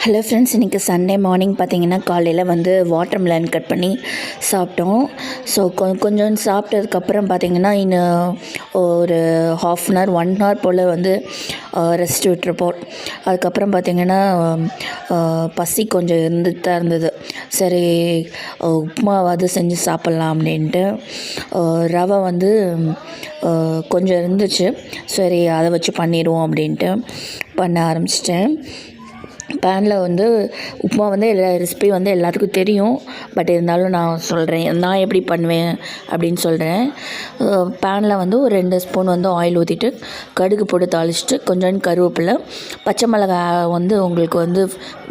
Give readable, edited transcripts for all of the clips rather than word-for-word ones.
Hello friends, இன்றைக்கி Sunday morning பார்த்திங்கன்னா காலையில் வந்து வாட்டர்மெலன் கட் பண்ணி சாப்பிட்டோம். ஸோ கொஞ்சம் சாப்பிட்டதுக்கப்புறம் பார்த்திங்கன்னா இன்னும் ஒரு 1/2 1 hour போல் வந்து ரெஸ்ட் விட்டுருப்போம். அதுக்கப்புறம் பார்த்திங்கன்னா பசி கொஞ்சம் இருந்துட்டு தான் இருந்தது. சரி, உப்புமாவாவது செஞ்சு சாப்பிட்லாம் அப்படின்ட்டு ரவை வந்து கொஞ்சம் இருந்துச்சு. சரி, அதை வச்சு பண்ணிடுவோம் அப்படின்ட்டு பண்ண ஆரம்பிச்சிட்டேன். பேனில் வந்து உப்புமா வந்து எல்லா ரெசிபியும் வந்து எல்லாத்துக்கும் தெரியும். பட் இருந்தாலும் நான் சொல்கிறேன், நான் எப்படி பண்ணுவேன் அப்படின்னு சொல்கிறேன். பேனில் வந்து ஒரு 2 ஸ்பூன் வந்து ஆயில் ஊற்றிட்டு கடுகு போட்டு தாளிச்சிட்டு கொஞ்சோண்டு கருவேப்பிலை, பச்சை மிளகாய் வந்து உங்களுக்கு வந்து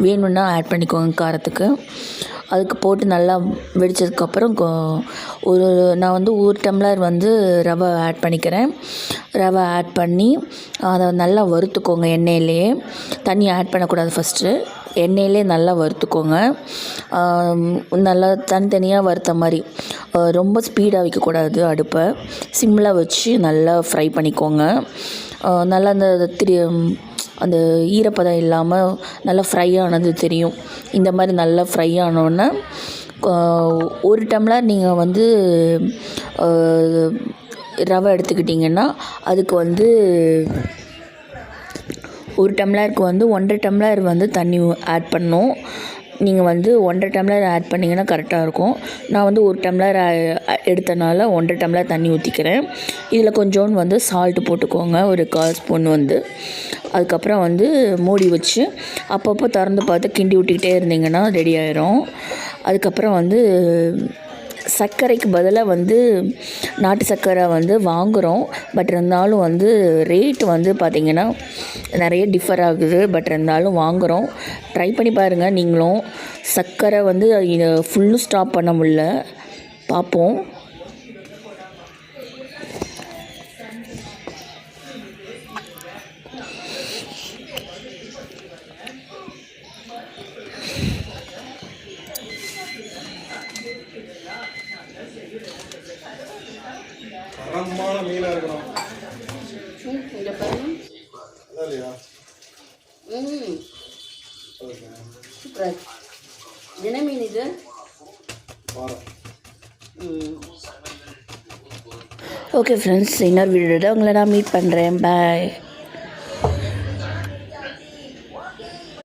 வேணும்னா ஆட் பண்ணிக்கோங்க காரத்துக்கு. அதுக்கு போட்டு நல்லா வெடித்ததுக்கப்புறம் நான் வந்து 1 டம்ளர் வந்து ரவை ஆட் பண்ணிக்கிறேன். ரவை ஆட் பண்ணி அதை நல்லா வறுத்துக்கோங்க எண்ணெயிலேயே. தண்ணி ஆட் பண்ணக்கூடாது, ஃபஸ்ட்டு எண்ணெயிலே நல்லா வறுத்துக்கோங்க. நல்லா தனித்தனியாக வறுத்த மாதிரி, ரொம்ப ஸ்பீடாக வைக்கக்கூடாது. அடுப்பை சிம்மில் வச்சு நல்லா ஃப்ரை பண்ணிக்கோங்க. நல்லா அந்த ஈரப்பதம் இல்லாமல் நல்லா ஃப்ரை ஆனது தெரியும். இந்த மாதிரி நல்லா ஃப்ரை ஆனோடனே 1 டம்ளர் நீங்கள் வந்து ரவை எடுத்துக்கிட்டிங்கன்னா அதுக்கு வந்து 1 டம்ளருக்கு வந்து 1.5 டம்ளர் வந்து தண்ணி ஆட் பண்ணணும். நீங்கள் வந்து 1.5 டம்ளர் ஆட் பண்ணிங்கன்னா கரெக்டாக இருக்கும். நான் வந்து 1 டம்ளர் எடுத்தனால 1.5 டம்ளர் தண்ணி ஊற்றிக்கிறேன். இதில் கொஞ்சோண்டு வந்து சால்ட்டு போட்டுக்கோங்க, ஒரு 1/4 ஸ்பூன் வந்து. அதுக்கப்புறம் வந்து மூடி வச்சு அப்பப்போ திறந்து பார்த்து கிண்டி விட்டுக்கிட்டே இருந்தீங்கன்னா ரெடி ஆயிரும். அதுக்கப்புறம் வந்து சர்க்கரைக்கு பதிலாக வந்து நாட்டு சர்க்கரை வந்து வாங்குகிறோம். பட் இருந்தாலும் வந்து ரேட்டு வந்து பார்த்திங்கன்னா நிறைய டிஃபர் ஆகுது. பட் இருந்தாலும் வாங்குகிறோம். ட்ரை பண்ணி பாருங்கள் நீங்களும். சர்க்கரை வந்து இதை ஃபுல்லும் ஸ்டாப் பண்ண முடியல, பார்ப்போம். தரமான மீனாக இருக்கணும். இங்கே பாருங்க, இல்லையா? சூப்பராக என்ன மீன் இது? ஓகே ஃப்ரெண்ட்ஸ், இன்னொரு வீடியோட உங்களை நான் மீட் பண்ணுறேன். பாய்.